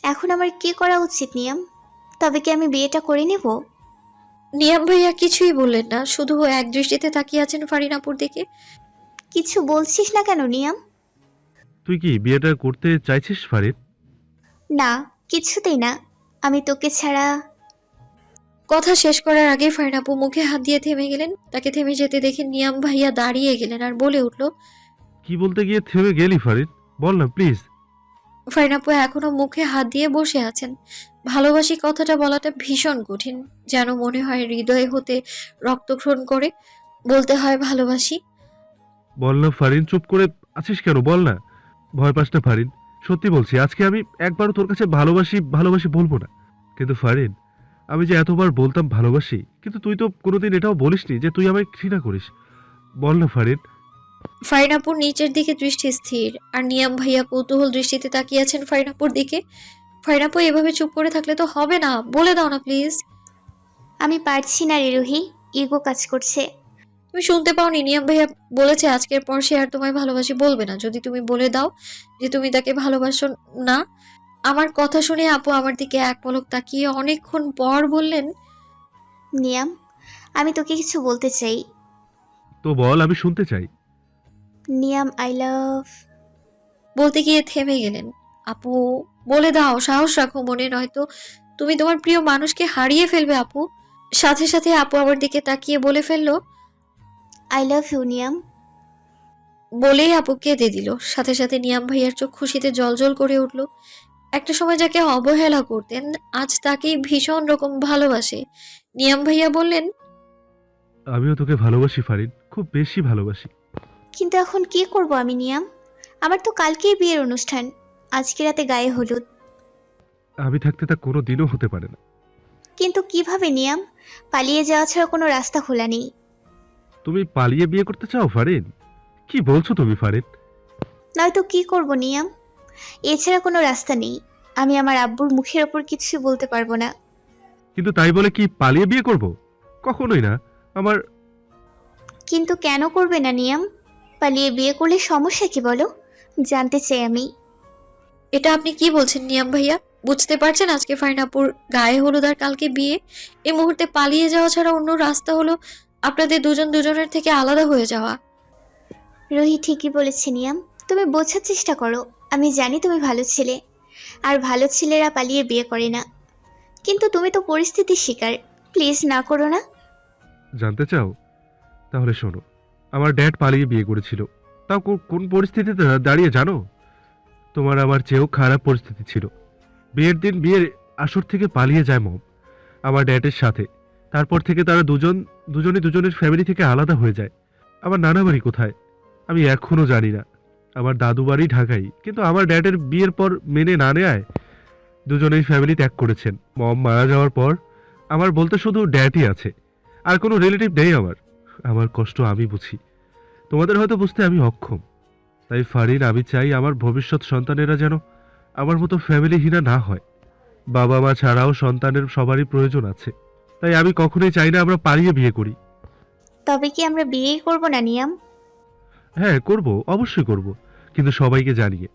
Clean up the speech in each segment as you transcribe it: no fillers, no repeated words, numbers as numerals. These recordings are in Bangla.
এখন আমার কি করা উচিত নিয়াম? তবে কি আমি বিয়েটা করে নেব? নিয়াম ভাইয়া কিছুই বললেন না, শুধু এক দৃষ্টিতে তাকিয়ে আছেন ফারিনাপুর দিকে। কিছু বলছিস না কেন নিয়াম? তুই কি বিয়েটা করতে চাইছিস ফারিন? না, কিছুতেই না। আমি তোকে ছাড়া। কথা শেষ করার আগে ফারিনাপু মুখে হাত দিয়ে থেমে গেলেন। তাকে থেমে যেতে দেখে নিয়াম ভাইয়া দাঁড়িয়ে গেলেন আর বলে উঠল। কি বলতে গিয়ে থেমে গেলি ফারিন? বল না প্লিজ। ফারিনাপু এখনো মুখে হাত দিয়ে বসে আছেন। ভালোবাসি কথাটা বলাটা ভীষণ কঠিন, যেন মনে হয় হৃদয় হতে রক্তক্ষরণ করে বলতে হয় ভালোবাসি। বল না ফারিন, চুপ করে আছিস কেন? বল না। ভয় পাস না ফারিন, সত্যি বলছি, আজকে আমি একবারও তোর কাছে ভালোবাসি ভালোবাসি বলবো না। কিন্তু ফারিন, আমি যে এতবার বলতাম ভালোবাসি, কিন্তু তুই তো কোনোদিন এটাও বলিসনি যে তুই আমায় ঘৃণা করিস। বল না ফারিন। ফারিনাপুর নিচের দিকে দৃষ্টি স্থির, আর নিয়াম ভাইয়া কৌতূহল দৃষ্টিতে তাকিয়ে আছেন ফারিনাপুর দিকে। ফারিনাপু এভাবে চুপ করে থাকলে তো হবে না, বলে দাও না প্লিজ। আমি পারছি না রে রুহি, ইগো কাজ করছে। তুমি শুনতে পাওনি? নিয়াম ভাইয়া বলেছে আজকের পর সে আর তোমায় ভালোবাসি বলবে না যদি তুমি বলে দাও যে তুমি তাকে ভালোবাসো না। আমার কথা শুনে আপু আমার দিকে এক পলক তাকিয়ে অনেকক্ষণ পর বললেন। নিয়াম, আমি তোকে কিছু বলতে চাই। তো বল, আমি শুনতে চাই। নিয়াম, আই লাভ। বলতে গিয়ে থেমে গেলেন। আপু বলে দাও, সাহস রাখো মনে, নয়তো তুমি তোমার প্রিয় মানুষকে হারিয়ে ফেলবে আপু। সাথে সাথে আপু আমার দিকে তাকিয়ে বলে ফেললো। I love you Niyam. বলেই আপু কেঁদে দিল। সাথে সাথে নিয়াম ভাইয়ার চোখ খুশিতে জলজল করে উঠল। একটা সময় যাকে অবহেলা করতেন, আজ তাকেই ভীষণ রকম ভালোবাসে। নিয়াম ভাইয়া বললেন। আমিও তোকে ভালোবাসি ফারিন, খুব বেশি ভালোবাসি। কিন্তু এখন কি করব আমি নিয়াম? আমার তো কালকেই বিয়ের অনুষ্ঠান, আজকে রাতে গায়ে হলুদ। আমি থাকতে তা কোনো দিনও হতে পারে না। কিন্তু কিভাবে নিয়াম? পালিয়ে যাওয়া ছাড়া কোনো রাস্তা খোলা নেই। তুমি পালিয়ে বিয়ে করতে চাও ফারিন? কি বলছো তুমি ফারিন? নয়তো কি করব নিয়াম? এছাড়া কোনো রাস্তা নেই। আমি আমার আব্বুর মুখের ওপর কিছু বলতে পারবো না। কিন্তু তাই বলে কি পালিয়ে বিয়ে করব? কখনোই না। আমার কিন্তু কেন করবে না নিয়াম? পালিয়ে বিয়ে করলে সমস্যা কি বলো? জানতে চাই আমি। এটা আপনি কি বলছেন নিয়াম ভাইয়া? বুঝতে পারছেন আজকে ফারিনাপুর গায়ে হলুদ আর কালকে বিয়ে? এই মুহূর্তে পালিয়ে যাওয়া ছাড়া অন্য রাস্তা হলো আপনাদের দুজন দুজনের থেকে আলাদা হয়ে যাওয়া। রোহি ঠিকই বলেছে নিয়াম, তুমি বোঝার চেষ্টা করো। আমি জানি তুমি ভালো ছেলে, আর ভালো ছেলেরা পালিয়ে বিয়ে করে না। কিন্তু তুমি তো পরিস্থিতির শিকার। প্লিজ না করো না। জানতে চাও? তাহলে শোনো, আমার ড্যাড পালিয়ে বিয়ে করেছিল। তাও কোন পরিস্থিতিতে দাঁড়িয়ে জানো? তোমার আমার চেয়েও খারাপ পরিস্থিতি ছিল। বিয়ের দিন বিয়ের আসর থেকে পালিয়ে যায় মম আমার ড্যাডের সাথে। তারপর থেকে তারা দুজনে দুজনের ফ্যামিলি থেকে আলাদা হয়ে যায়। আমার নানা বাড়ি কোথায় আমি এখনো জানি না। আমার দাদু বাড়ি ঢাকাই, কিন্তু আমার ড্যাডের বিয়ের পর মেনে না নেয় দুজনেই ফ্যামিলি ত্যাগ করেছেন। মম মারা যাওয়ার পর আমার বলতে শুধু ড্যাডই আছে, আর কোনো রিলেটিভ নেই আমার। আমার কষ্ট আমি বুঝি, তোমাদের হয়তো বুঝতে আমি অক্ষম। তাই ফারিন, আমি চাই আমার ভবিষ্যৎ সন্তানেরা যেন আমার মতো ফ্যামিলিহীনা না হয়। বাবা মা ছাড়াও সন্তানের সবারই প্রয়োজন আছে। তাই আমি কখনোই চাই না আমরা পালিয়ে বিয়ে করি। তবে কি আমরা বিয়েই করব না নিয়াম? হ্যাঁ করব, অবশ্যই করব, কিন্তু সবাইকে জানিয়ে।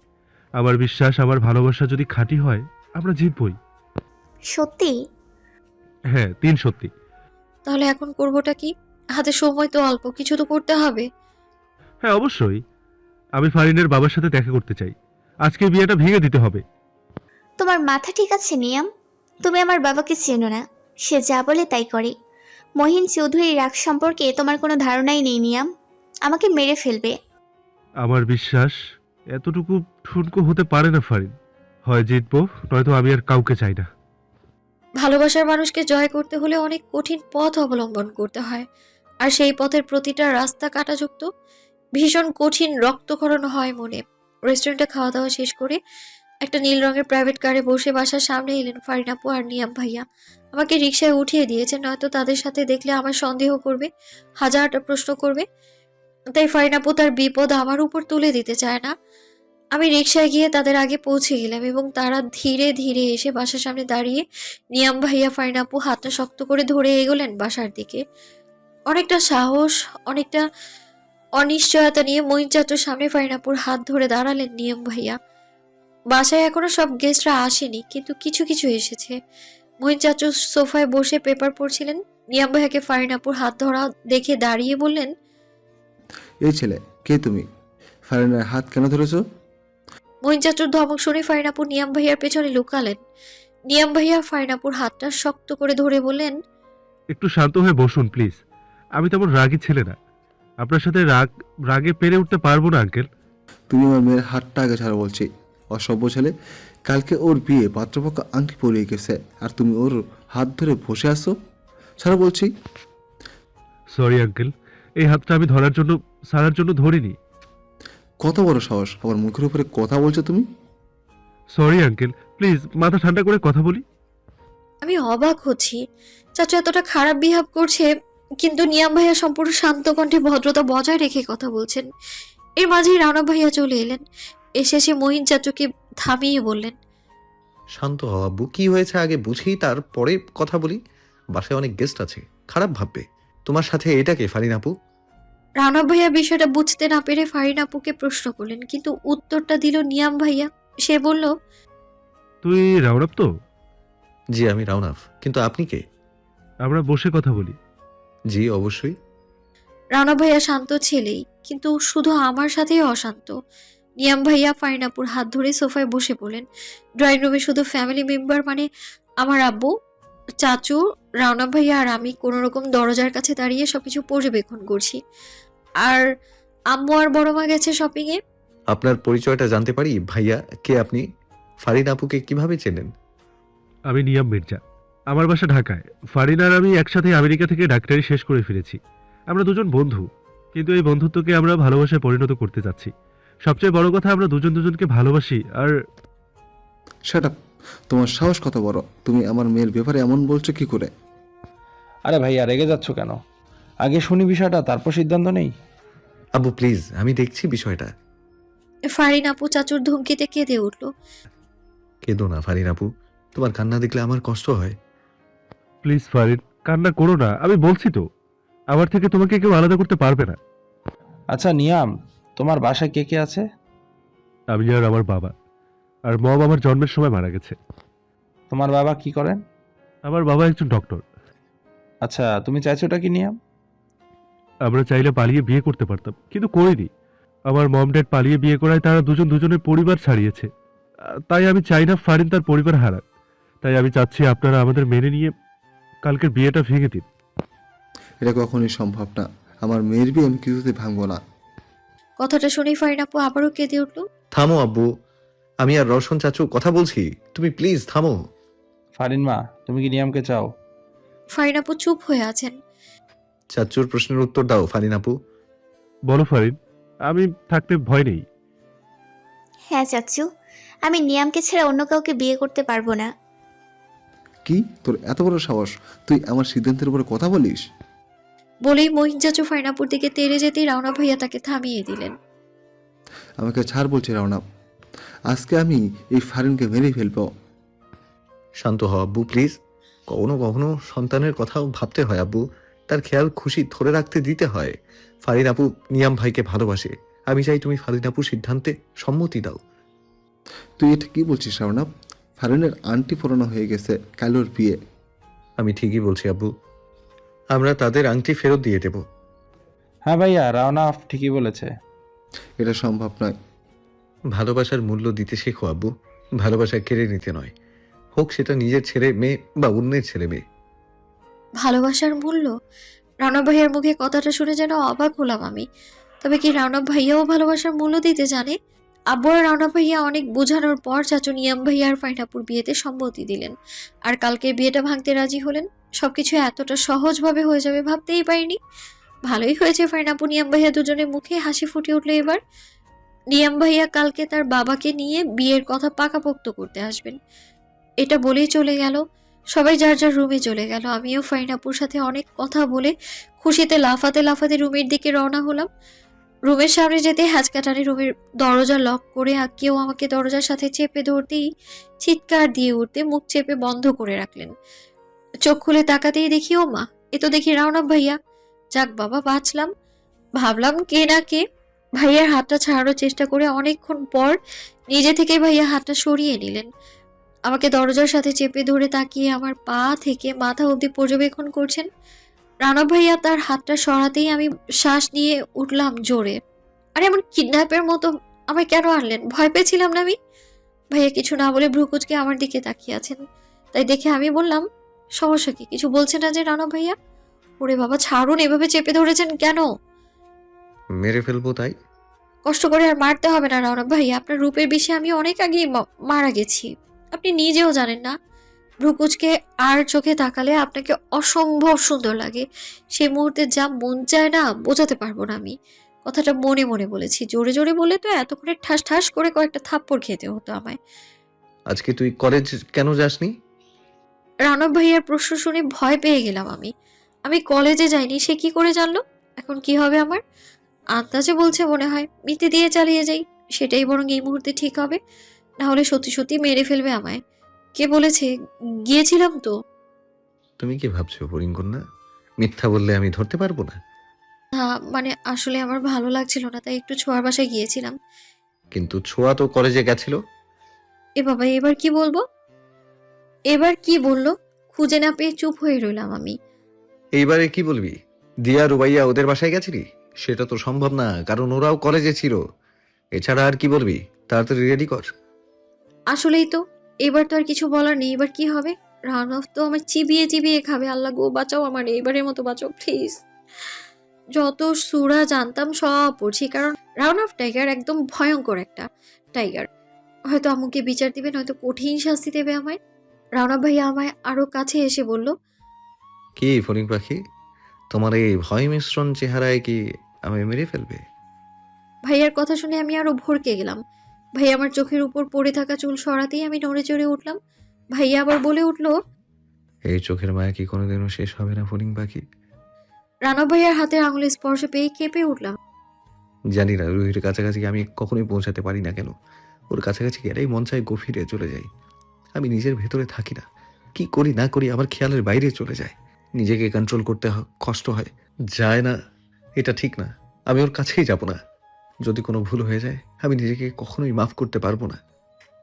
আমার বিশ্বাস, আমার ভালোবাসা যদি খাঁটি হয়, আমরা জিতবই। সত্যি? হ্যাঁ, সত্যি। তাহলে এখন করবোটা কি? হাতে সময় তো অল্প, কিছু তো করতে হবে। হ্যাঁ অবশ্যই, আমি ফারিনের বাবার সাথে দেখা করতে চাই। আজকে বিয়েটা ভেঙে দিতে হবে। তোমার মাথা ঠিক আছে নিয়াম? তুমি আমার বাবাকে চেনো না, সে যা বলে তাই করে। মহিন চৌধুরীর রাগ সম্পর্কে তোমার কোনো ধারণাই নেই নিয়াম। আমাকে মেরে ফেলবে। আমার বিশ্বাস এতটুকু ঠুনকো হতে পারে না ফারিন। হয় জিতবো, নয়তো আমি আর কাউকে চাই না। ভালোবাসার মানুষকে জয় করতে হলে অনেক কঠিন পথ অবলম্বন করতে হয়, আর সেই পথের প্রতিটা রাস্তা কাঁটাযুক্ত। ভীষণ কঠিন রক্তক্ষরণ হয় মনে। রেস্টুরেন্টে খাওয়া দাওয়া শেষ করে একটা নীল রঙের প্রাইভেট কারে বসে বাসার সামনে এলেন ফারিনাপু আর নিয়াম ভাইয়া। আমাকে রিকশায় উঠিয়ে দিয়েছে, নয়তো তাদের সাথে দেখলে আমার সন্দেহ করবে, হাজারটা প্রশ্ন করবে। তাই ফারিনাপু তার বিপদ আমার উপর তুলে দিতে চায় না। আমি রিকশায় গিয়ে তাদের আগে পৌঁছে গেলাম এবং তারা ধীরে ধীরে এসে বাসার সামনে দাঁড়িয়ে নিয়াম ভাইয়া ফারিনাপু হাতটা শক্ত করে ধরে এগোলেন বাসার দিকে। অনেকটা সাহস, অনেকটা অনিশ্চয়তা নিয়ে মহিন চাতুর সামনে ফারিনাপুর হাত ধরে দাঁড়ালেন নিয়াম ভাইয়া। বাসায় এখনো সব গেস্টরা আসেনি, কিন্তু কিছু কিছু এসেছে। মহিন চাচু সোফায় বসে পেপার পড়ছিলেন। নিয়াম ভাইয়াকে ফারিন আপুর হাত ধরা দেখে দাঁড়িয়ে বললেন, এই ছেলে, কে তুমি? ফারিনের হাত কেন ধরেছো? মহিন চাচুর ধমক শুনে ফারিন আপু নিয়াম ভাইয়ার পেছনে লুকালেন। নিয়াম ভাইয়া ফারিন আপুর হাতটা শক্ত করে ধরে বললেন, একটু শান্ত হয়ে বসুন প্লিজ। আমি তেমন রাগী ছেলে না। আপনার সাথে রাগে পেরে উঠতে পারবো না আঙ্কেল। তুমি আমার মেয়ের হাতটা আগে ছাড়া বলছি। অসভ্য ছেলে, কালকে ওর বিয়ে, পাত্রপক্ষ আংটি পরিয়ে গেছে, আর তুমি ওর হাত ধরে বসে আসো? ছাড়া বলছি। সরি আঙ্কেল, এই হাতটা আমি ছাড়ার জন্য ধরিনি। কত বড় সাহস, আমার মুখের উপরে কথা বলছো তুমি? সরি আঙ্কেল, প্লিজ মাথা ঠান্ডা করে কথা বলি। আমি অবাক হচ্ছি চাচু এতটা খারাপ বিহেভ করছে, কিন্তু নিয়াম ভাইয়া সম্পূর্ণ শান্ত কণ্ঠে ভদ্রতা বজায় রেখে কথা বলছেন। এর মাঝেই রানা ভাইয়া চলে এলেন। এসে সে মহিন চাচুকে থামিয়ে বললেন, শান্ত হও আব্বু, কি হয়েছে আগে বুঝি তারপরে কথা বলি। বাসায় অনেক গেস্ট আছে, খারাপ ভাববে। তোমার সাথে এটা কে ফারিন আপু? রানা ভাইয়া বিষয়টা বুঝতে না পেরে ফারিন আপুকে প্রশ্ন করলেন, কিন্তু উত্তরটা দিল নিয়াম ভাইয়া। সে বলল, তুই রাউরাপ তো? জি আমি রাউনাফ, কিন্তু আপনি কে? আমরা বসে কথা বলি। জি অবশ্যই। রানা ভাইয়া শান্ত ছেলেই, কিন্তু শুধু আমার সাথেই অশান্ত। নিয়াম ভাইয়া ফারিন আপুর হাত ধরে সোফায় বসে পড়লেন। ড্রয়িং রুমে শুধু ফ্যামিলি মেম্বার, মানে আমার আব্বু, চাচু, রানা ভাইয়া আর আমি কোনোরকম দরজার কাছে দাঁড়িয়ে সবকিছু পর্যবেক্ষণ করছি। আর আম্মু আর বড় মা গেছে শপিং এ। আপনার পরিচয়টা জানতে পারি ভাইয়া? কে আপনি? ফারিন আপুকে কিভাবে চেনেন? আমি নিয়াম মির্জা। আমার বাসা ঢাকায়। ফারিন আর আমি একসাথে আমেরিকা থেকে ডাক্তারি শেষ করে ফিরেছি। আমরা দুজন বন্ধু, কিন্তু এই বন্ধুত্বকে আমরা ভালোবাসায় পরিণত করতে যাচ্ছি। সবচেয়ে বড় কথা, আমরা দুজনকে ভালোবাসি। আর শাট আপ! তোমার সাহস কত বড়! তুমি আমার মেয়ের ব্যাপারে এমন বলছো কি করে? আরে ভাইয়া, রেগে যাচ্ছ কেন? আগে শুনি বিষয়টা, তারপর সিদ্ধান্ত নেই। আব্বু প্লিজ, আমি দেখছি বিষয়টা। ফারিন আপু চাচুর ধমকিতে কেঁদে উঠল। কেঁদো না ফারিন আপু, তোমার কান্না দেখলে আমার কষ্ট হয়। প্লিজ ফারিন, কান্না করো না। আমি বলছি তো, আমার থেকে তোমাকে কেউ আলাদা করতে পারবে না। আচ্ছা নিয়াম, তোমার বাসায় কে কে আছে? আমি আর আমার বাবা। আর মম আমার জন্মের সময় মারা গেছে। তোমার বাবা কি করেন? আমার বাবা একজন ডক্টর। আচ্ছা, তুমি চাইছোটা কি নিয়াম? আমরা চাইলে পালিয়ে বিয়ে করতে পারতাম, কিন্তু করিনি। আমার মম ড্যাড পালিয়ে বিয়ে করায় তারা দুজনের পরিবার ছাড়িয়েছে। তাই আমি চাই না ফারিন তার পরিবার হারাক। তাই আমি চাচ্ছি আপনারা আমাদের মেনে নিয়ে কালকের বিয়েটা ভেঙে দিন। এটা কখনোই সম্ভব না। আমার মেয়ের বিয়ে আমি কিছুতে ভাঙবো না। কথাটা শুনেই ফারিন আপু আবারও কেঁদে উঠল। থামো আব্বু, আমি আর রওশন চাচু কথা বলছি, তুমি প্লিজ থামো। ফারিন মা, তুমি কি নিয়ামকে চাও? ফারিন আপু চুপ হয়ে আছেন। চাচুর প্রশ্নের উত্তর দাও ফারিন আপু। বলো ফারিন, আমি থাকতে ভয় নেই। হ্যাঁ চাচু, আমি নিয়ামকে ছাড়া অন্য কাউকে বিয়ে করতে পারবো না। কি, তোর এত বড় সাহস? তুই আমার সিদ্ধান্তের উপরে কথা বলিস? বলেই মহিন চাচু ফারিন আপুর দিকে তেড়ে যেতেই রাওনা ভাইয়া তাকে থামিয়ে দিলেন। আমাকে ছাড় বলছি রাওনা। আজকে আমি এই ফারিনকে মেরে ফেলবো। শান্ত হও আব্বু প্লিজ। কখনো কখনো সন্তানের কথাও ভাবতে হয় আব্বু, তার খেয়াল খুশি ধরে রাখতে দিতে হয়। ফারিন আপু নিয়াম ভাইকে ভালোবাসে, আমি চাই তুমি ফারিন আপুর সিদ্ধান্তে সম্মতি দাও। তুই এটা কি বলছিস রাওনা? ফারিনের আন্টি পরানো হয়ে গেছে, কালোর বিয়ে। আমি ঠিকই বলছি আব্বু, আমরা তাদের আংটি ফেরত দিয়ে দেব। হ্যাঁ ভাইয়া, রাওনা ঠিকই বলেছে। এটা সম্ভব নয়। ভালোবাসার মূল্য দিতে শেখো আব্বু, ভালোবাসা কেড়ে নিতে নয়, হোক সেটা নিজের ছেলে মেয়ে বা অন্যের ছেলে মেয়ে। ভালোবাসার মূল্য? রাওনা ভাইয়ার মুখে কথাটা শুনে যেন অবাক হলাম আমি। তবে কি রাওনা ভাইয়াও ভালোবাসার মূল্য দিতে জানে? আব্বু আর রাওনা ভাইয়া অনেক বোঝানোর পর চাচু নিয়াম ভাইয়া আর ফারিন আপুর বিয়েতে সম্মতি দিলেন, আর কালকে বিয়েটা ভাঙতে রাজি হলেন। সবকিছু এতটা সহজভাবে হয়ে যাবে ভাবতেই পারিনি। ভালোই হয়েছে, ফারিন আপু নিয়াম ভাইয়া দুজনের মুখে হাসি ফুটে উঠলো এবার। নিয়াম ভাইয়া কালকে তার বাবাকে নিয়ে বিয়ের কথা পাকাপোক্ত করতে আসবেন, এটা বলেই চলে গেল। সবাই যার যার রুমে চলে গেল। আমিও ফারিন আপুর সাথে অনেক কথা বলে খুশিতে লাফাতে লাফাতে রুমের দিকে রওনা হলাম। রুমের সামনে যেতে হ্যাচকাটারে রুমের দরজা লক করে কেউ আমাকে দরজার সাথে চেপে ধরতেই চিৎকার দিয়ে উঠতে মুখ চেপে বন্ধ করে রাখলেন। চোখ খুলে তাকাতেই দেখি, ও মা, এ তো দেখি রাওনা ভাইয়া। যাক বাবা, বাঁচলাম। ভাবলাম কে না কে, ভাইয়ার হাতটা ছাড়ানোর চেষ্টা করে অনেকক্ষণ পর নিজে থেকে ভাইয়া হাতটা সরিয়ে নিলেন। আমাকে দরজার সাথে চেপে ধরে তাকিয়ে আমার পা থেকে মাথা অবধি পর্যবেক্ষণ করছেন। রানা ভাইয়া তার হাতটা সরাতেই আমি শ্বাস নিয়ে উঠলাম জোরে। আরে এমন কিডন্যাপের মতো আমায় কেন আনলেন? ভয় পেয়েছিলাম না আমি? ভাইয়া কিছু না বলে ভ্রুকুচকে আমার দিকে তাকিয়ে আছেন। তাই দেখে আমি বললাম, সমস্যা কি? কিছু বলছে না যে রানা ভাইয়া? ওরে বাবা ছাড়ুন, এভাবে চেপে ধরেছেন কেন? মেরে ফেলবো তাই? কষ্ট করে আর মারতে হবে না রানা ভাইয়া, আপনার রূপের বিষে আমি অনেক আগেই মারা গেছি। আপনি নিজেও জানেন না। ভ্রুকুচকে আর চোখে তাকালে আপনাকে অসম্ভব সুন্দর লাগে। সেই মুহূর্তে যা মন চায় না বোঝাতে পারবো না আমি। কথাটা মনে মনে বলেছি, জোরে জোরে বলে তো এতক্ষণে ঠাস ঠাস করে কয়েকটা থাপ্পড় খেতে হতো আমায়। আজকে তুই কলেজ কেন যাসনি? রানব ভাইয়ার প্রশ্ন শুনে ভয় পেয়ে গেলাম আমি। আমি কলেজে যাইনি, সে কি করে জানলো? এখন কি হবে আমার? আন্দাজে বলছে মনে হয়, মিথ্যে দিয়ে চালিয়ে যাই, সেটাই বরং এই মুহূর্তে ঠিক হবে। না হলে সত্যি সত্যি মেরে ফেলবে আমায়। কে বলেছে? গিয়েছিলাম তো। তুমি কি ভাবছো ফরিঙ্গন্না? মিথ্যা বললে আমি ধরতে পারবো না? না মানে আসলে আমার ভালো লাগছিল না, তাই একটু ছোঁয়ার বাসায় গিয়েছিলাম। কিন্তু ছোঁয়া তো কলেজে গেছিল। এ বাবা, এবার কি বলবো? এবার কি বললো? খুঁজে না পেয়ে চুপ হয়ে রইলাম আমি। এইবারে কি বলবি? দিয়া রুবাইয়া ওদের বাসায় গেছিলি? সেটা তো সম্ভব না, কারণ ওরাও কলেজে ছিল। এছাড়া আর কি বলবি? তাড়াতাড়ি রেডি কর। আসলেই তো, এবার তো আর কিছু বলার নেই। এবার কি হবে? রানফ তো আমার চিবিয়ে চিবিয়ে খাবে। আল্লাহ গো বাঁচাও, আমার এবারের মতো বাঁচাও প্লিজ। যত সূরা জানতাম সব পড়ছি, কারণ রাউন্ড অফ টাইগার একদম ভয়ঙ্কর একটা টাইগার। হয়তো আম্মুকে বিচার দিবে, নয়তো কঠিন শাস্তি দেবে আমায়। রাউন্ড অফ ভাইয়া আমায় আরো কাছে এসে বলল, কি ফরিং পাখি, তোমার এই ভয় মিশ্রণ চেহারায় কি আমায় মেরে ফেলবে? ভাইয়ার কথা শুনে আমি আরো ভড়কে গেলাম। ভাইয়া আমার চোখের উপর পড়ে থাকা চুল সরাতেই আমি নড়ে চড়ে উঠলাম। ভাইয়া আবার বলে উঠলো, এই চোখের মায়া কি কোনোদিনও শেষ হবে না ফরিং পাখি? রানা ভাইয়ার হাতের আঙুলের স্পর্শ পেয়ে কেঁপে উঠলাম। জানি না রুহির কাছাকাছি আমি কখনোই পৌঁছাতে পারি না কেন। ওর কাছাকাছি গেলেই মন চায় গভীরে চলে যাই। আমি নিজের ভেতরে থাকি না। কি করি না করি আমার খেয়ালের বাইরে চলে যায়। নিজেকে কন্ট্রোল করতে কষ্ট হয়। যায় না, এটা ঠিক না। আমি ওর কাছেই যাব না। যদি কোনো ভুল হয়ে যায় আমি নিজেকে কখনোই মাফ করতে পারবো না।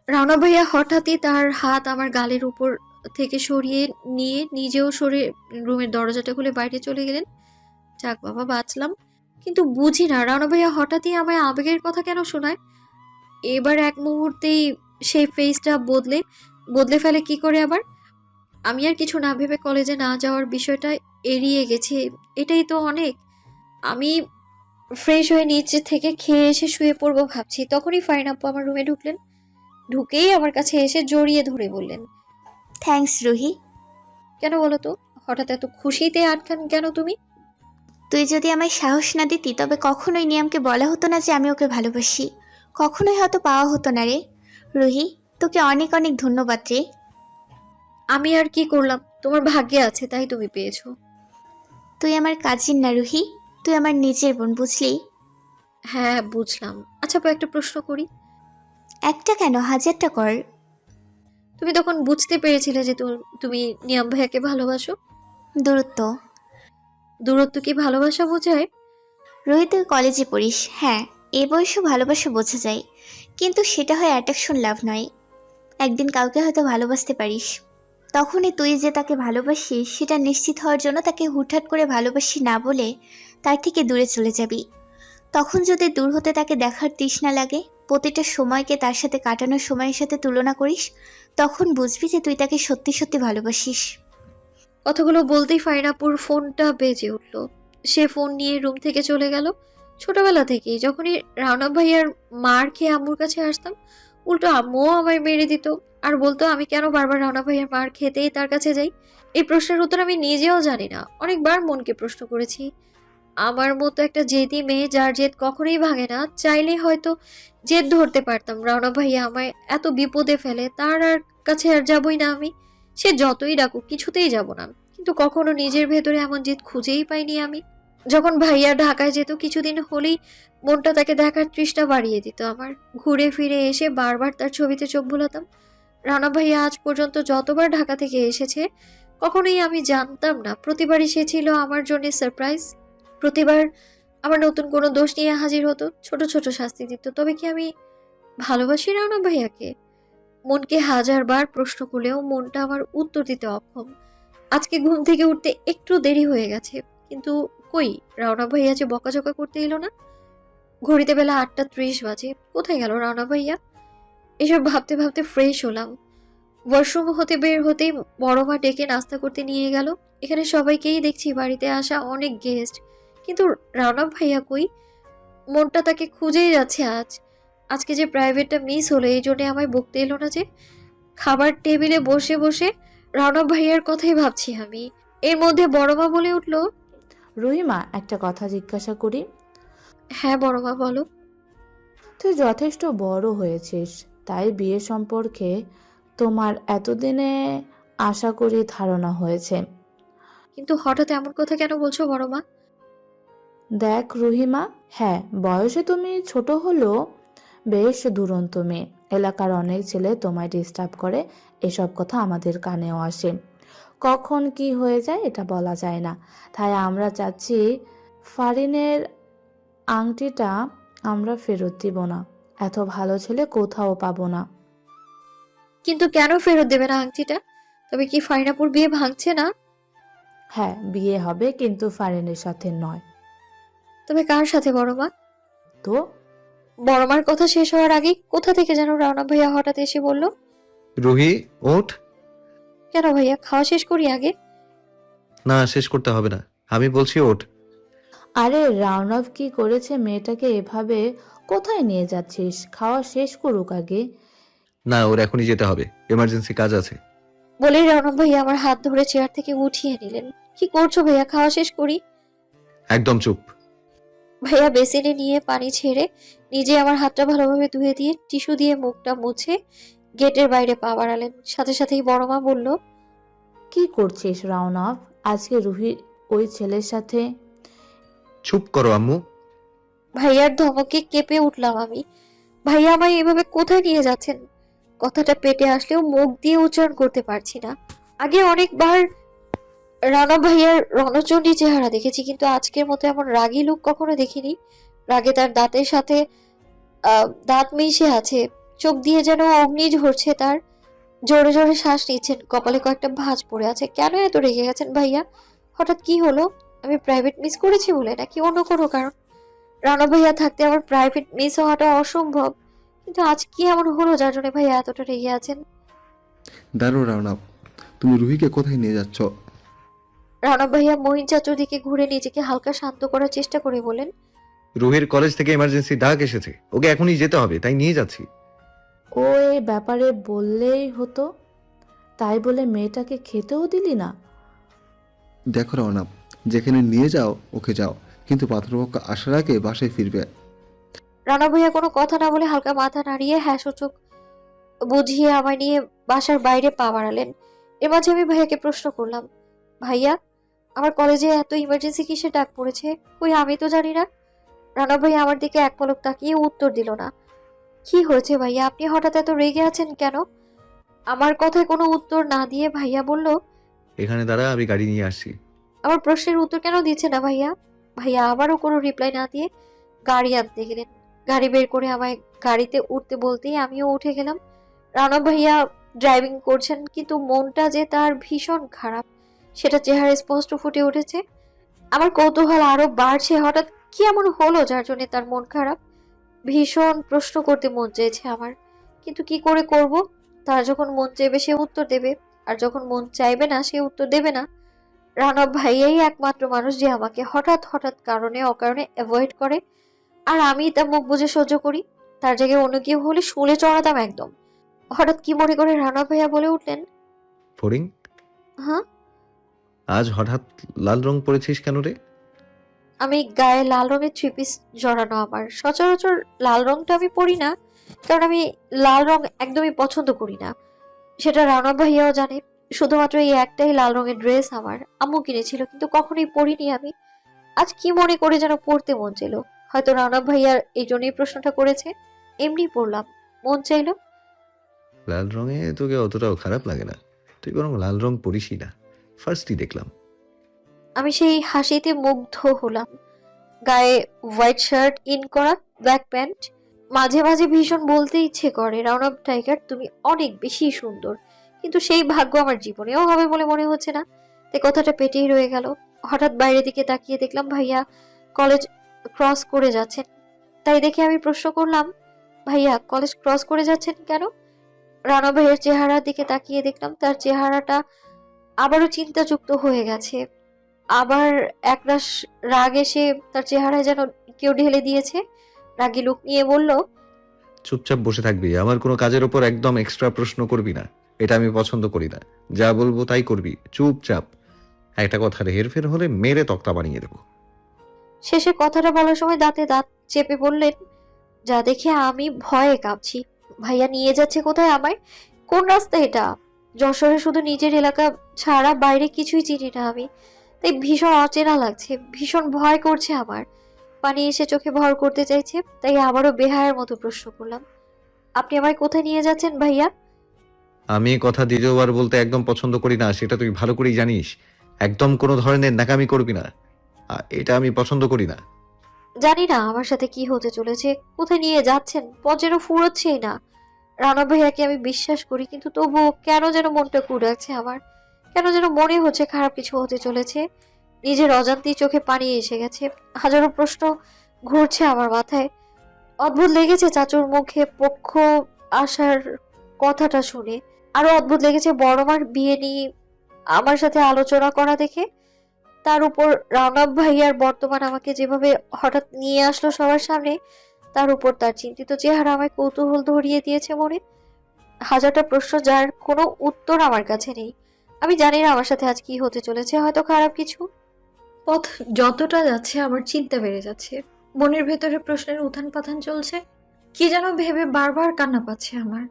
রানা ভাইয়া হঠাৎই তার হাত আমার গালের উপর থেকে সরিয়ে নিয়ে নিজেও সরে রুমের দরজাটা খুলে বাইরে চলে গেলেন। যাক বাবা, বাঁচলাম। কিন্তু বুঝি না রানা ভাইয়া হঠাৎই আমায় আবেগের কথা কেন শোনায়। এবার এক মুহূর্তেই সেই ফেসটা বদলে বদলে ফেলে কি করে আবার। আমি আর কিছু না ভেবে কলেজে না যাওয়ার বিষয়টা এড়িয়ে গেছি, এটাই তো অনেক। আমি ফ্রেশ হয়ে নিচে থেকে খেয়ে এসে শুয়ে পড়বো ভাবছি, তখনই ফারিন আপু আমার রুমে ঢুকলেন। ঢুকেই আমার কাছে এসে জড়িয়ে ধরে বললেন, থ্যাঙ্কস রুহি। কেন বলো তো? হঠাৎ এত খুশিতে আটকান কেন তুমি? তুই যদি আমায় সাহস না দিতি তবে কখনোই নিয়ামকে বলা হতো না যে আমি ওকে ভালোবাসি। কখনোই হয়তো পাওয়া হতো না রে। রুহি, তোকে অনেক অনেক ধন্যবাদ রে। আমি আর কি করলাম? তোমার ভাগ্যে আছে তাই তুমি পেয়েছো। তুই আমার কাজিন না রুহি, তুই আমার নিজের বোন, বুঝলি? হ্যাঁ বুঝলাম। আচ্ছা আপু, একটা প্রশ্ন করি। একটা কেন, হাজারটা কর। তুমি তখন বুঝতে পেরেছিলে যে তুমি নিয়াম ভাইয়াকে ভালোবাসো? দূরত্ব। দূরত্ব কি ভালোবাসা বোঝায়? রুহি, তুই কলেজে পড়িস, হ্যাঁ, এ বয়সে ভালোবাসা বোঝা যায়, কিন্তু সেটা হয় অ্যাট্রাকশন, লাভ নয়। একদিন কাউকে হয়তো ভালোবাসতে পারিস, তখনই তুই যে তাকে ভালোবাসিস সেটা নিশ্চিত হওয়ার জন্য তাকে হুটহাট করে ভালোবাসি না বলে তার থেকে দূরে চলে যাবি। তখন যদি দূর হতে তাকে দেখার তৃষ্ণা লাগে, প্রতিটা সময়কে তার সাথে কাটানোর সময়ের সাথে তুলনা করিস, তখন বুঝবি যে তুই তাকে সত্যি সত্যি ভালোবাসিস। কথাগুলো বলতেই ফারিনাপুর ফোনটা বেজে উঠলো। সে ফোন নিয়ে রুম থেকে চলে গেল। ছোটবেলা থেকেই যখনই রানা ভাইয়ার মার খেয়ে আম্মুর কাছে আসতাম, উল্টো আম্মুও আমায় মেরে দিত আর বলতো আমি কেন বারবার রানা ভাইয়ার মার খেতেই তার কাছে যাই। এই প্রশ্নের উত্তর আমি নিজেও জানি না। অনেকবার মনকে প্রশ্ন করেছি। আমার মতো একটা জেদি মেয়ে যার জেদ কখনোই ভাঙে না, চাইলে হয়তো জেদ ধরতে পারতাম। রানা ভাইয়া আমায় এত বিপদে ফেলে, তার আর কাছে আর যাবই না আমি। সে যতই ডাকুক কিছুতেই যাব না। কিন্তু কখনো নিজের ভেতরে এমন জেদ খুঁজেই পাইনি আমি। যখন ভাইয়া ঢাকায় যেত কিছুদিন হলেই মনটা তাকে দেখার তৃষ্ণা বাড়িয়ে দিত আমার। ঘুরে ফিরে এসে বারবার তার ছবিতে চোখ বুলাতাম। রানা ভাইয়া আজ পর্যন্ত যতবার ঢাকা থেকে এসেছে কখনোই আমি জানতাম না, প্রতিবারই সে ছিল আমার জন্য সারপ্রাইজ। প্রতিবার আমার নতুন কোনো দোষ নিয়ে হাজির হতো, ছোট ছোট শাস্তি দিত। তবে কি আমি ভালোবাসি রানা ভাইয়াকে? মনকে হাজারবার প্রশ্ন করলেও মনটা আমার উত্তর দিতে অক্ষম। আজকে ঘুম থেকে উঠতে একটু দেরি হয়ে গেছে, কিন্তু কই রানা ভাইয়া যে বকাঝকা করতে এলো না। ঘড়িতে বেলা 8:30 বাজে, কোথায় গেল রানা ভাইয়া? এসব ভাবতে ভাবতে ফ্রেশ হলাম। ওয়াশরুম হতে বের হতেই বড় মা ডেকে নাস্তা করতে নিয়ে গেল। এখানে সবাইকেই দেখছি বাড়িতে আসা অনেক গেস্ট, কিন্তু রানা ভাইয়া কই? মনটা তাকে খুঁজেই যাচ্ছে আজ। আজকে যে প্রাইভেটটা মিস হলো এই জন্য আমায় বকতে এলো না যে। খাবার টেবিলে বসে বসে রানা ভাইয়ার কথাই ভাবছি আমি। এর মধ্যে বড় মা বলে উঠলো, রহিমা, একটা কথা জিজ্ঞাসা করি? হ্যাঁ বড় মা বলো। তুই যথেষ্ট বড় হয়েছিস, তাই বিয়ে সম্পর্কে তোমার এতদিনে আশা করি ধারণা হয়েছে। কিন্তু হঠাৎ এমন কথা কেন বলছো বড় মা? দেখ রহিমা, হ্যাঁ বয়সে তুমি ছোট হলেও বেশ দুরন্ত মেয়ে। এলাকার অনেক ছেলে তোমায় ডিস্টার্ব করে, এসব কথা আমাদের কানেও আসে। কখন কি হয়ে যায় এটা বলা যায় না। তাই আমরা চাচ্ছি ফারিনের আংটিটা আমরা ফেরত দিব না। এত ভালো ছেলে কোথাও পাবো না। কিন্তু কেন ফেরত দেবে না আংটিটা? তবে কি ফারিনাপুর বিয়ে ভাঙছে না? হ্যাঁ, বিয়ে হবে কিন্তু ফারিনের সাথে নয়। তবে কার সাথে বড় মা? তো বড় মার কথা শেষ হওয়ার আগেই কোথা থেকে যেন রানা ভাইয়া হঠাৎ এসে বলল, রুহি, ওঠ। কেন ভাইয়া, খাওয়া শেষ করি আগে। না, শেষ করতে হবে না, আমি বলছি ওঠ। আরে রাউনভ কি করেছে মেয়েটাকে এভাবে? কোথায় নিয়ে যাচ্ছিস? খাওয়া শেষ করুক আগে। না, ওর এখনই যেতে হবে, এমার্জেন্সি কাজ আছে। বলেই রণব ভাইয়া আমার হাত ধরে চেয়ার থেকে উঠিয়ে নিলেন। কি করছো ভাইয়া, খাওয়া শেষ করি। একদম চুপ। ভাইয়া বেসিনে নিয়ে পানি ছেড়ে নিজে আমার হাতটা ভালোভাবে ধুয়ে দিয়ে টিস্যু দিয়ে মুখটা মুছে গেটের বাইরে পা বাড়ালেন। সাথে সাথেই বড় মা বলল, কি করছিস রাউনভ? আজকে রুহি ওই ছেলের সাথে? চুপ করো আম্মু। ভাইয়ার ধমকে কেঁপে উঠলাম আমি। ভাইয়া আমায় এভাবে কোথায় নিয়ে যাচ্ছেন? কথাটা পেটে আসলেও মুখ দিয়ে উচ্চারণ করতে পারছি না। আগে অনেকবার রানা ভাইয়ার রণচণ্ডী চেহারা দেখেছি, কিন্তু আজকের মতো এমন রাগী লোক কখনো দেখিনি। রাগে তার দাঁতের সাথে দাঁত মিশে আছে, চোখ দিয়ে যেন অগ্নি ঝরছে তার। জোরে জোরে শ্বাস নিচ্ছেন, কপালে কয়েকটা ভাঁজ পড়ে আছে। কেন এত রেগে গেছেন ভাইয়া? হঠাৎ কি হলো? আমি প্রাইভেট মিস করেছি বলে, নাকি অন্য কোনো কারণ? রানা ভাইয়া থাকতে আমার প্রাইভেট মিস হওয়াটা অসম্ভব, কিন্তু আজ কি এমন হলো যার জন্য ভাইয়া এতটা রেগে আছেন? দাঁড়ো রাওনাপ, তুমি রুহিকে কোথায় নিয়ে যাচ্ছ? রানা ভাইয়া মহিন চাচুর দিকে ঘুরে নিজেকে হালকা শান্ত করার চেষ্টা করে বলেন, রুহির কলেজ থেকে এমার্জেন্সি ডাক এসেছে, ওকে এখনই যেতে হবে, তাই নিয়ে যাচ্ছি। ও এই ব্যাপারে বললেই হতো, তাই বলে মেয়েটাকে খেতেও দিলি না। দেখো রাওনাপ, যেখানে নিয়ে যাও ওকে যাও, কিন্তু পাত্রপক্ষ আসার আগে বাসায় ফিরবে। রানা ভাইয়া কোনো কথা না বলে হালকা মাথা নাড়িয়ে হ্যাঁ সূচক বুঝিয়ে আমায় নিয়ে বাসার বাইরে পা বাড়ালেন। এর মাঝে আমি ভাইয়াকে প্রশ্ন করলাম, ভাইয়া আমার কলেজে এত ইমার্জেন্সি কিসের ডাক পড়েছে? কই আমি তো জানি না। রানা ভাইয়া আমার দিকে এক পলক তাকিয়ে উত্তর দিল না। কি হয়েছে ভাইয়া, আপনি হঠাৎ এত রেগে আছেন কেন? আমার কথায় কোনো উত্তর না দিয়ে ভাইয়া বলল, এখানে দাঁড়া, আমি গাড়ি নিয়ে আসছি। আমার প্রশ্নের উত্তর কেন দিচ্ছে না ভাইয়া? ভাইয়া আবারও কোনো রিপ্লাই না দিয়ে গাড়ি আনতে গেলেন। গাড়ি বের করে আমায় গাড়িতে উঠতে বলতেই আমিও উঠে গেলাম। রানা ভাইয়া ড্রাইভিং করছেন, কিন্তু মনটা যে তার ভীষণ খারাপ সেটা চেহারায় স্পষ্ট ফুটে উঠেছে। আমার কৌতূহল আরো বাড়ছে, হঠাৎ কি এমন হলো যার জন্য তার মন খারাপ? ভীষণ প্রশ্ন করতে মন চাইছে আমার, কিন্তু কি করে করব? তার যখন মন চাইবে সে উত্তর দেবে, আর যখন মন চাইবে না সে উত্তর দেবে না। রানা ভাইয়াই একমাত্র মানুষ যে আমাকে হঠাৎ হঠাৎ কারণে অকারণে অ্যাভয়েড করে, আর আমি তা মুখ বুজে সহ্য করি। তার জায়গায় অন্য কেউ হলে শুলে চড়াতাম একদম। হঠাৎ কি মনে করে রানা ভাইয়া বলে উঠলেন, ফড়িং, হ্যাঁ? আজ হঠাৎ লাল রং পরেছিস কেন রে? আমি গায়ে লাল রঙের থ্রি পিস জড়ানো, আমার সচরাচর লাল রংটা আমি পরি না, কারণ আমি লাল রং একদমই পছন্দ করি না। সেটা রানা ভাইয়াও জানে। শুধুমাত্র এই একটাই লাল রঙের ড্রেস আমার আম্মু কিনেছিল, কিন্তু কখনোই পরিনি আমি। আজ কি মনে করে যেন পড়তে মন চাইলো। হয়তো রানা ভাইয়ার এই জন্যই প্রশ্নটা করেছে। এমনি পড়লাম, মন চাইলো। লাল রঙে তোকে অতটাও খারাপ লাগে না, তুই বরং লাল রং পরিসই না, ফার্স্টই দেখলাম। আমি সেই হাসিতে মুগ্ধ হলাম। গায়ে হোয়াইট শার্ট, ইন করা ব্ল্যাক প্যান্ট। মাঝে মাঝে ভীষণ বলতে ইচ্ছে করে, রওনক টাইগার তুমি অনেক বেশি সুন্দর, কিন্তু সেই ভাগ্য আমার জীবনেও হবে বলে মনে হচ্ছে না। তাই কথাটা পেটেই রয়ে গেল। হঠাৎ বাইরের দিকে তাকিয়ে দেখলাম ভাইয়া কলেজ ক্রস করে যাচ্ছেন। তাই দেখে আমি প্রশ্ন করলাম, ভাইয়া কলেজ ক্রস করে যাচ্ছেন কেন? রানা ভাইয়ের চেহারার দিকে তাকিয়ে দেখলাম তার চেহারাটা আবারও চিন্তাযুক্ত হয়ে গেছে। আবার একরাশ রাগ এসে তার চেহারায় যেন কেউ ঢেলে দিয়েছে। রাগী লোক নিয়ে বলল, চুপচাপ বসে থাকবি, আমার কোনো কাজের ওপর একদম এক্সট্রা প্রশ্ন করবি না, এটা আমি পছন্দ করি না। যা বলবো তাই করবি, চুপচাপ। একটা কথার হেরফের হলে মেরে তক্তা বানিয়ে দেবো। শেষে কথাটা বলার সময় দাঁতে দাঁত চেপে বললেন, যা দেখে আমি ভয়ে কাঁপছি। ভাইয়া নিয়ে যাচ্ছে কোথায় আমায়? কোন রাস্তা এটা? যশোরে শুধু নিজের এলাকা ছাড়া বাইরে কিছুই চিনি না আমি। তাই ভীষণ অচেনা লাগছে, ভীষণ ভয় করছে আমার। পানি এসে চোখে ভর করতে চাইছে। তাই আবারও বেহায়ার মতো প্রশ্ন করলাম, আপনি আমায় কোথায় নিয়ে যাচ্ছেন ভাইয়া? আমি কথা দ্বিতীয়বার বলতে একদম পছন্দ করি না, সেটা তুই ভালো করেই জানিস। একদম কোনো ধরনের নাকামি করবি না, এটা আমি পছন্দ করি না। জানি না আমার সাথে কি হতে চলেছে, কোথায় নিয়ে যাচ্ছেন পথ যেন ফুরোচ্ছেই না। রানা ভাইয়াকে আমি বিশ্বাস করি, কিন্তু তবুও কেন যেন মনটা কুড়াচ্ছে আমার। কেন যেন মনে হচ্ছে খারাপ কিছু হতে চলেছে। নিজের অজান্তেই চোখে পানি এসে গেছে। হাজারো প্রশ্ন ঘুরছে আমার মাথায়। অদ্ভুত লেগেছে চাচুর মুখে পক্ষ আসার কথাটা শুনে। আরো অদ্ভুত লেগেছে বড় মার বিয়ে নিয়ে আমার সাথে আলোচনা করা দেখে। তার উপর রানা ভাইয়ার বর্তমান আমাকে যেভাবে হঠাৎ নিয়ে আসলো সবার সামনে, তার উপর তার চিন্তিত চেহারা আমায় কৌতূহল ধরিয়ে দিয়েছে মনে। হাজারটা প্রশ্ন যার কোনো উত্তর আমার কাছে নেই। আমি জানি না আমার সাথে আজ কি হতে চলেছে, হয়তো খারাপ কিছু। পথ যতটা যাচ্ছে আমার চিন্তা বেড়ে যাচ্ছে। মনের ভেতরে প্রশ্নের উত্থান পাথান চলছে। কি যেন ভেবে বারবার কান্না পাচ্ছে আমার।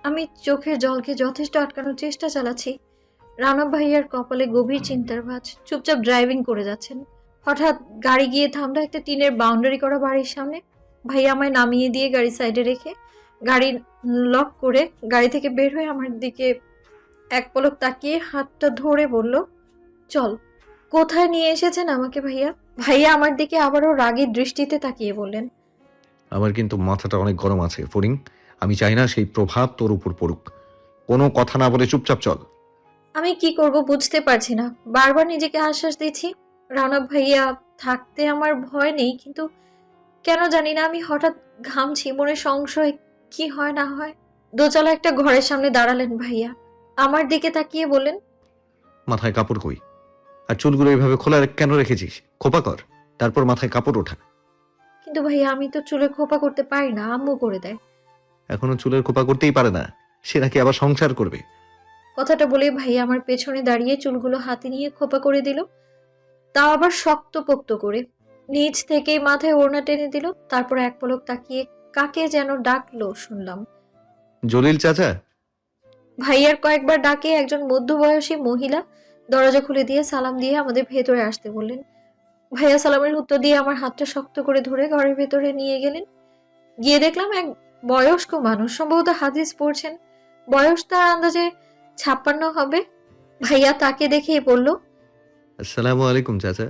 আমি চোখের জলকে যথেষ্ট আটকানোর চেষ্টা চালাচ্ছি। রানা ভাইয়ার কপালে গভীর চিন্তার ভাঁজ। চুপচাপ ড্রাইভিং করে যাচ্ছেন। হঠাৎ গাড়ি গিয়ে থামলো একটা টিনের বাউন্ডারি করা বাড়ির সামনে। ভাইয়া আমায় নামিয়ে দিয়ে গাড়ি সাইডে রেখে গাড়ি লক করে গাড়ি থেকে বের হয়ে আমার দিকে এক পলক তাকিয়ে হাতটা ধরে বলল, চল। কোথায় নিয়ে এসেছেন আমাকে ভাইয়া? ভাইয়া আমার দিকে আবারও রাগী দৃষ্টিতে তাকিয়ে বললেন, আমার কিন্তু মাথাটা অনেক গরম আছে ফরিং, আমি চাই না সেই প্রভাব তোর উপর পড়ুক। কোনো কথা না বলে চুপচাপ চল। আমি কি করব বুঝতে পারছি না। বারবার নিজেকে আশ্বাস দিচ্ছি রানা ভাইয়া থাকতে আমার ভয় নেই, কিন্তু কেন জানি না আমি হঠাৎ ঘামছি। মনে সংশয়, কি হয় না হয়। দোতলা একটা ঘরের সামনে দাঁড়ালেন ভাইয়া। আমার দিকে তাকিয়ে বললেন, মাথায় কাপড় কই? আর চুলগুলো এইভাবে খোলা কেন রেখেছিস? খোপা কর, তারপর মাথায় কাপড় ওঠা। কিন্তু ভাইয়া আমি তো চুলে খোপা করতে পারি না, আম্মু করে দেয়। এখনো চুলের খোপা করতেই পারে না, সে নাকি আবার সংসার করবে। কথাটা বলে ভাইয়া আমার পেছনে দাঁড়িয়ে চুলগুলো হাতে নিয়ে খোপা করে দিল, তাও আবার শক্তপোক্ত করে। নিচ থেকেই মাথায় ওড়না টেনে দিল। তারপর এক পলক তাকিয়ে কাকে যেন ডাকলো শুনলাম। জলিল চাচা? ভাইয়ার কয়েকবার ডাকে একজন মধ্যবয়সী মহিলা দরজা খুলে দিয়ে সালাম দিয়ে আমাদের ভেতরে আসতে বললেন। ভাইয়া সালামের উত্তর দিয়ে আমার হাতটা শক্ত করে ধরে ঘরের ভেতরে নিয়ে গেলেন। গিয়ে দেখলাম এক বয়স্ক মানুষ, সম্ভবত হাদিস পড়ছেন। বয়স তার আন্দাজে 56 হবে। ভাইয়া তাকে দেখেই বলল, আসসালামু আলাইকুম চাচা।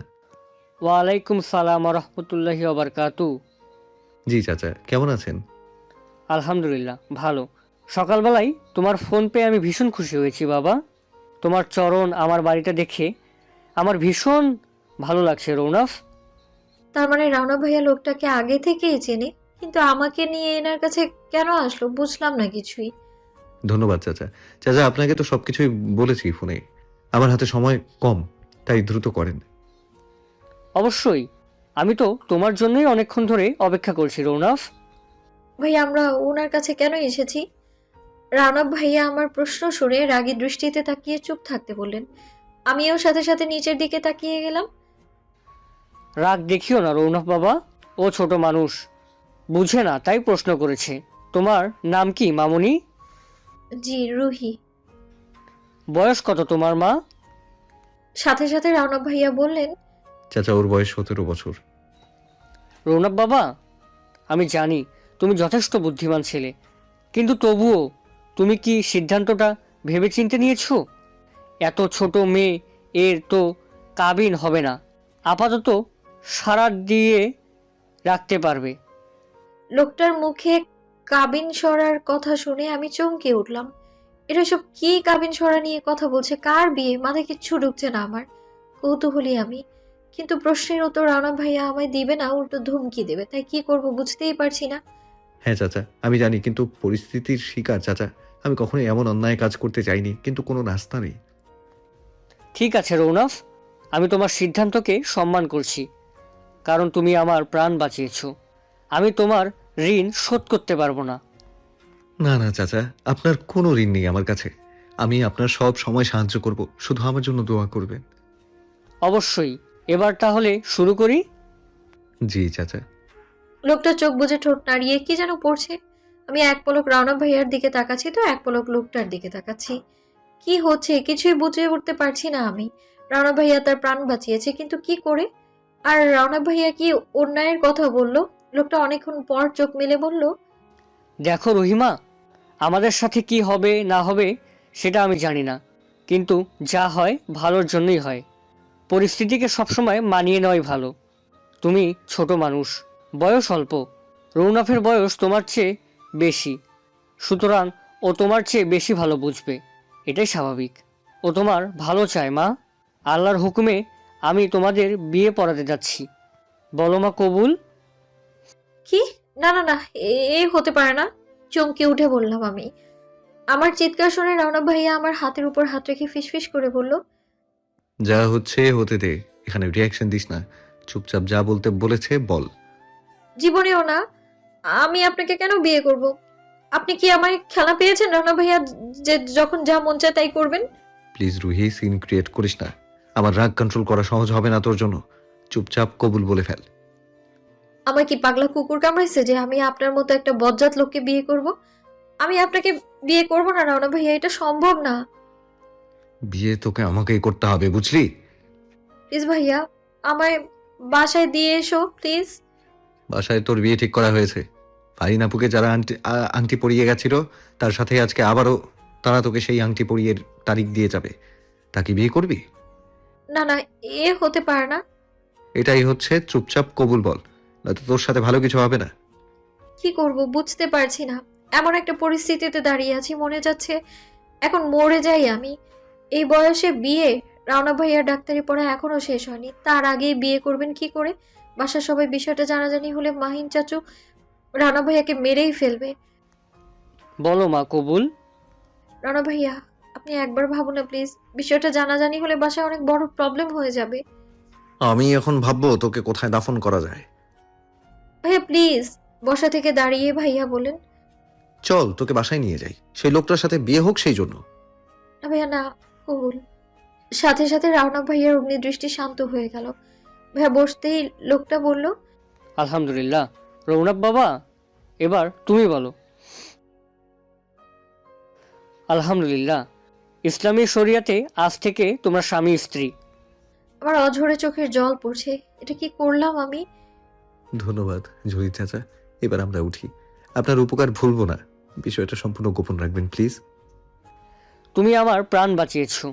ওয়ালাইকুম সালাম রহমতুল্লাহি ওবরকাতু। জি চাচা, কেমন আছেন? আলহামদুলিল্লাহ ভালো। সকালবেলায় তোমার ফোন পেয়ে আমি ভীষণ খুশি হয়েছি বাবা। তোমার চরণ আমার বাড়িটা দেখে আমার ভীষণ ভালো লাগছে রৌনক। তার মানে রানা ভাইয়া লোকটাকে আগে থেকেই চেনে, কিন্তু আমাকে নিয়ে এনার কাছে কেন আসলো বুঝলাম না কিছুই। ধন্যবাদ চাচা। চাচা আপনাকে তো সবকিছুই বলেছি ফোনে, আমার হাতে সময় কম, তাই দ্রুত করেন। অবশ্যই, আমি তো তোমার জন্যই অনেকক্ষণ ধরে অপেক্ষা করছি রৌনক। ভাই আমরা ওনার কাছে কেন এসেছি? রানা ভাইয়া আমার প্রশ্ন শুনে রাগী দৃষ্টিতে তাকিয়ে চুপ থাকতে বললেন। আমিও সাথে সাথে নিচের দিকে তাকিয়ে গেলাম। রাগ দেখিও না রৌনক বাবা, ও ছোট মানুষ, বুঝে না তাই প্রশ্ন করেছে। তোমার নাম কি মামুনি? জি রুহি। বয়স কত তোমার মা? সাথে সাথে রানা ভাইয়া বললেন, চাচা ওর বয়স 17 বছর। রৌনক বাবা, আমি জানি তুমি যথেষ্ট বুদ্ধিমান ছেলে, কিন্তু তবুও তুমি কি সিদ্ধান্তটা ভেবেচিন্তে নিয়েছো? এত ছোট মেয়ে, এর তো কাবিন হবে না। আপাতত সারা দিয়ে রাখতে পারবে। লোকটার মুখে কাবিন সরার কথা শুনে আমি চমকে উঠলাম। এটা সব কি কাবিন সরা নিয়ে কথা বলছে? কার বিয়ে? মাথায় কিচ্ছু ঢুকছে না আমার। কৌতূহলী আমি, কিন্তু প্রশ্নের উত্তর রানা ভাইয়া আমায় দিবে না, উল্টো ধমকি দেবে। তাই কি করব বুঝতেই পারছি না। হ্যাঁ চাচা, আমি জানি, কিন্তু পরিস্থিতির শিকার চাচা। আমি কখনোই এমন অন্যায় কাজ করতে চাইনি, কিন্তু কোনো রাস্তা নেই। ঠিক আছে রৌনক, আমি তোমার সিদ্ধান্তকে সম্মান করছি, কারণ তুমি আমার প্রাণ বাঁচিয়েছো। আমি তোমার ঋণ শোধ করতে পারবো না। না না চাচা, আপনার কোনো ঋণ নেই আমার কাছে। আমি আপনার সব সময় সাহায্য করব, শুধু আমার জন্য দোয়া করবেন। অবশ্যই। এবার তাহলে শুরু করি। জি চাচা। লোকটা চোখ বুজে ঠোঁট নাড়িয়ে কি যেন পড়ছে। আমি এক পলক রানা ভাইয়ার দিকে তাকাচ্ছি, তো এক পলক লোকটার দিকে তাকাচ্ছি। কি হচ্ছে কিছুই বুঝে উঠতে পারছি না আমি। রানা ভাইয়া তার প্রাণ বাঁচিয়েছে, কিন্তু কি করে? আর রানা ভাইয়া কি অন্যায়ের কথা বলল? লোকটা অনেকক্ষণ পর চোখ মেলে বলল, দেখো রহিমা, আমাদের সাথে কি হবে না হবে সেটা আমি জানি না, কিন্তু যা হয় ভালোর জন্যই হয়। পরিস্থিতিকে সবসময় মানিয়ে নেওয়াই ভালো। তুমি ছোট মানুষ, বয়স অল্প। রৌনকের বয়স তোমার চেয়ে বেশি, সুতরাং ও তোমার চেয়ে বেশি ভালো বুঝবে। এটাই স্বাভাবিক। ও তোমার ভালো চায় মা। আল্লাহর হুকুমে আমি তোমাদের বিয়ে পড়াতে যাচ্ছি। বলো মা, কবুল? কি? না না না, এ হতে পারে না। চমকে উঠে বললাম আমি। আমার চিৎকার শুনে রানা ভাইয়া আমার হাতের উপর হাত রেখে ফিসফিস করে বলল, যা হচ্ছে হতে দে, এখানে রিয়াকশন দিস না। চুপচাপ যা বলতে বলেছে বল। জীবনেও না। আমি আপনাকে কেন বিয়ে করব? আপনি কি আমায় খেলা পেয়েছেন রানা ভাইয়া, যে যখন যা মন চায় তাই করবেন? প্লিজ রুহি, সিন ক্রিয়েট করিস না। আমার রাগ কন্ট্রোল করা সহজ হবে না তোর জন্য। চুপচাপ কবুল বলে ফেল। আমার কি পাগলা কুকুর কামড়াইছে যে আমি আপনার মতো একটা বজ্জাত লোককে বিয়ে করব? আমি আপনাকে বিয়ে করব না রানা ভাইয়া, এটা সম্ভব না। বিয়ে তোকে আমাকেই করতে হবে, বুঝলি? প্লিজ ভাইয়া, আমায় বাসায় দিয়ে এসো প্লিজ। বাসায় তোর বিয়ে ঠিক করা হয়েছে। ফারিন আপুকে যারা আংটি পরিয়ে গেছিল, তার সাথে আজকে আবারও তারা তোকে সেই আংটি পরিয়ে তারিখ দিয়ে যাবে। তাকে বিয়ে করবি? না না, এ হতে পারে না। এটাই হচ্ছে চুপচাপ কবুল বল, নয়তো তোর সাথে ভালো কিছু হবে না। কি করব বুঝতে পারছি না। এমন একটা পরিস্থিতিতে দাঁড়িয়ে আছি, মনে যাচ্ছে এখন মরে যাই আমি। এই বয়সে বিয়ে? রানা ভাইয়ার ডাক্তারি পড়া এখনো শেষ হয়নি, তার আগেই বিয়ে করবেন কি করে? বাসার সবাই বিষয়টা জানাজানি হলে মাহিন চাচু রানা ভাইয়াকে মেরেই ফেলবে। বলো মা, কবুল? রানা ভাইয়া, আপনি একবার ভাবুন না প্লিজ। বিষয়টা জানাজানি হলে বাসায় অনেক বড় প্রবলেম হয়ে যাবে। আমি এখন ভাববো তোকে কোথায় দাফন করা যায়। ভাইয়া প্লিজ। বসা থেকে দাঁড়িয়ে ভাইয়া বলেন, চল তোকে বাসায় নিয়ে যাই, সেই লোকটার সাথে বিয়ে হোক সেই জন্য। না ভাইয়া না, কবুল। সাথে সাথে রানা ভাইয়ার অগ্নিদৃষ্টি শান্ত হয়ে গেল। ভাইয়া বসতেই লোকটা বলল, আলহামদুলিল্লাহ। রৌনক বাবা, এবার তুমি বলো। আলহামদুলিল্লাহ। ইসলামী শরিয়াতে আজ থেকে তোমরা স্বামী স্ত্রী। আমার অঝরে চোখের জল পড়ছে। এটা কি করলাম আমি? ধন্যবাদ জহির চাচা, এবার আমরা উঠি। আপনার উপকার ভুলবো না। বিষয়টা সম্পূর্ণ গোপন রাখবেন প্লিজ। তুমি আমার প্রাণ বাঁচিয়েছো,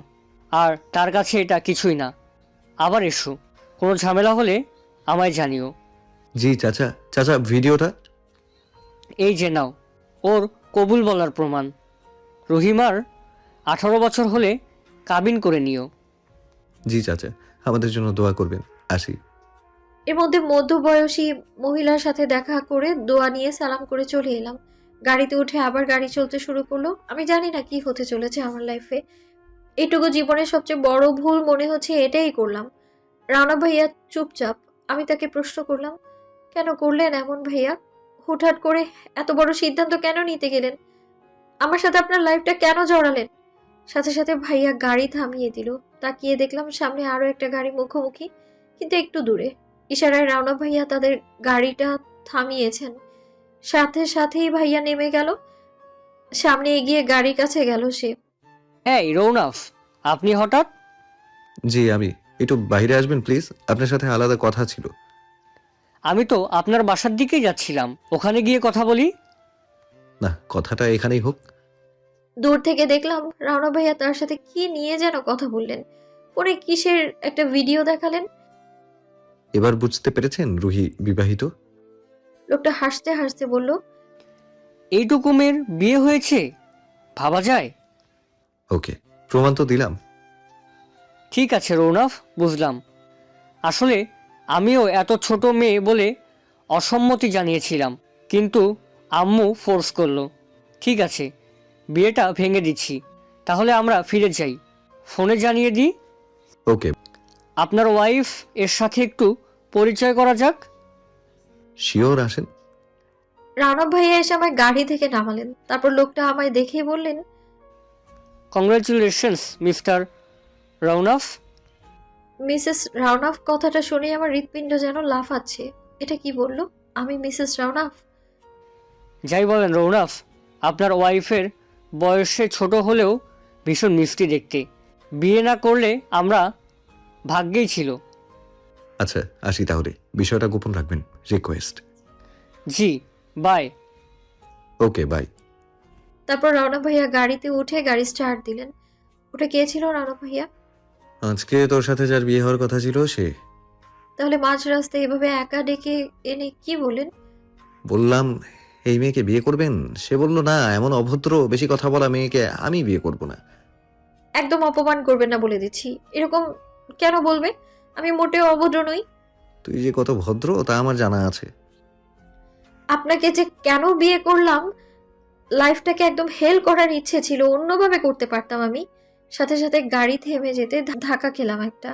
আর তার কাছে এটা কিছুই না। আবার এসো, কোনো ঝামেলা হলে আমায় জানিও। জি চাচা। চাচা ভিডিওটা? এই যে নাও, ওর কবুল বলার প্রমাণ। রহিমার 18 বছর হলে কাবিন করে নিও। জি চাচা, আমাদের জন্য দোয়া করবেন। আসি। এর মধ্যে মধ্যবয়সী মহিলার সাথে দেখা করে দোয়া নিয়ে সালাম করে চলে এলাম। গাড়িতে উঠে আবার গাড়ি চলতে শুরু করলো। আমি জানি না কি হতে চলেছে আমার লাইফে। এটুকু জীবনের সবচেয়ে বড় ভুল মনে হচ্ছে এটাই করলাম। রানা ভাইয়া চুপচাপ। আমি তাকে প্রশ্ন করলাম, কেন করলেন এমন ভাইয়া? হুটহাট করে এত বড় সিদ্ধান্ত কেন নিতে গেলেন? আমার সাথে আপনার লাইফটা কেন জড়ালেন? সাথে সাথে ভাইয়া গাড়ি থামিয়ে দিল। তাকিয়ে দেখলাম সামনে আরো একটা গাড়ি মুখোমুখি, কিন্তু একটু দূরে। ইশারায় রানা ভাইয়া তাদের গাড়িটা থামিয়েছেন। সাথে সাথেই ভাইয়া নেমে গেল। সামনে এগিয়ে গাড়ির কাছে গেল সে। এই রৌনক, আপনি হঠাৎ? জি আমি। একটু বাইরে আসবেন প্লিজ, আপনার সাথে আলাদা কথা ছিল। আমি তো আপনার বাসার দিকেই যাচ্ছিলাম, ওখানে গিয়ে কথা বলি। না, কথাটা এখানেই হোক। দূর থেকে দেখলাম রানা ভাইয়া তার সাথে কি নিয়ে যেন কথা বললেন। পরে কিসের একটা ভিডিও দেখালেন। এবার বুঝতে পেরেছেন রুহি বিবাহিত? লোকটা হাসতে হাসতে বলল, এইটুকু মেয়ের বিয়ে হয়েছে, ভাবা যায়? ওকে, প্রমাণ তো দিলাম। ঠিক আছে রৌনক, বুঝলাম। আসলে আমিও এত ছোট মেয়ে বলে অসম্মতি জানিয়েছিলাম, কিন্তু আম্মু ফোর্স করলো। ঠিক আছে, বিয়েটা ভেঙে দিচ্ছি। তাহলে আমরা ফিরে যাই, ফোনে জানিয়ে দিই। ওকে, আপনার ওয়াইফ এর সাথে একটু পরিচয় করা যাক। শিওর, আসেন। রানব ভাইয়া এসে আমায় গাড়ি থেকে নামালেন। তারপর লোকটা আমায় দেখেই বললেন, congratulations Mister Rounak. Mrs Raunaf. কথাটা শুনে আমার হৃৎপিণ্ড যেন লাফাচ্ছে। এটা কি বললো? আমি মিসেস রাওনাফ? যাই বলেন রৌনক, আপনার ওয়াইফের বয়সে ছোট হলেও ভীষণ মিষ্টি দেখতে। বিয়ে না করলে আমরা ভাগ্যেই ছিল। আচ্ছা, আসি তাহলে। বিষয়টা গোপন রাখবেন, রিকোয়েস্ট। জি, বাই। Okay, bye. তারপর রওনক ভাইয়া গাড়িতে উঠে গাড়ি স্টার্ট দিলেন। ওটা কে ছিল রওনক ভাইয়া? আজকে তোর সাথে যার বিয়ে হওয়ার কথা ছিল সে। তাহলে মাঝ রাস্তায় এভাবে একা ডেকে এনে কি বলেন? বললাম এই মেয়েকে বিয়ে করবেন, সে বলল না, এমন অভদ্র বেশি কথা বলা মেয়েকে আমি বিয়ে করব না। একদম অপমান করবেন না বলে দিচ্ছি। এরকম কেন বলবে? আমি মোটেও অভদ্র নই। তুই যে কত ভদ্র তা আমার জানা আছে। আপনাকে যে কেন বিয়ে করলাম, লাইফটাকে একদম হেল করার ইচ্ছে ছিল, অন্যভাবে করতে পারতাম আমি। সাথে সাথে গাড়ি থেমে যেতে ধাক্কা খেলাম একটা।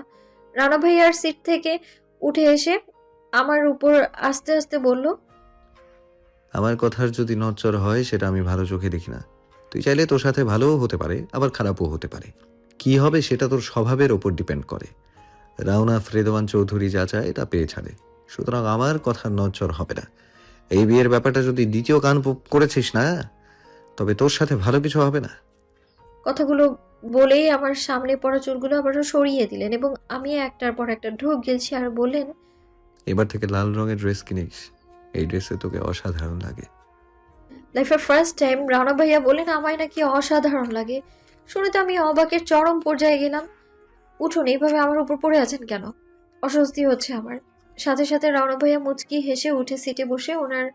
রানা ভাইয়ার সিট থেকে উঠে এসে আমার উপর আস্তে আস্তে বলল, আমার কথার যদি নড়চড় হয় সেটা আমি ভালো চোখে দেখি না। তুই চাইলে তোর সাথে ভালোও হতে পারে, আবার খারাপও হতে পারে। কি হবে সেটা তোর স্বভাবের ওপর ডিপেন্ড করে। রাওনা ফ্রেদওয়ান চৌধুরী যা চায় তা পেয়ে ছাড়ে, সুতরাং আমার কথার নড়চড় হবে না। এই বিয়ের ব্যাপারটা যদি দ্বিতীয় কান করেছিস না, তবে তোর সাথে ভালো কিছু হবে না। কথাগুলো বলেই আমার সামনে পড়া চুলগুলো আবারও সরিয়ে দিলেন এবং আমি একটার পর একটা ঢোক গিলছি আর বললেন, এবার থেকে লাল রঙের ড্রেস কিনিস, এই ড্রেসে তোকে অসাধারণ লাগে। লাইফের ফার্স্ট টাইম রানা ভাইয়া বলেন আমায় নাকি অসাধারণ লাগে। শুনে তো আমি অবাকের চরম পর্যায়ে গেলাম। উঠুন, এইভাবে আমার উপর পড়ে আছেন কেন? অস্বস্তি হচ্ছে আমার। সাথে সাথে রানা ভাইয়া মুচকি হেসে উঠে সিটে বসে ওনার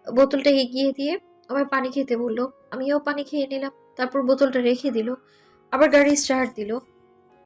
বোতলটা এগিয়ে দিয়ে আমায় পানি খেতে বললো। আমিও পানি খেয়ে নিলাম। তারপর বোতলটা রেখে দিল, আবার গাড়ি স্টার্ট দিল।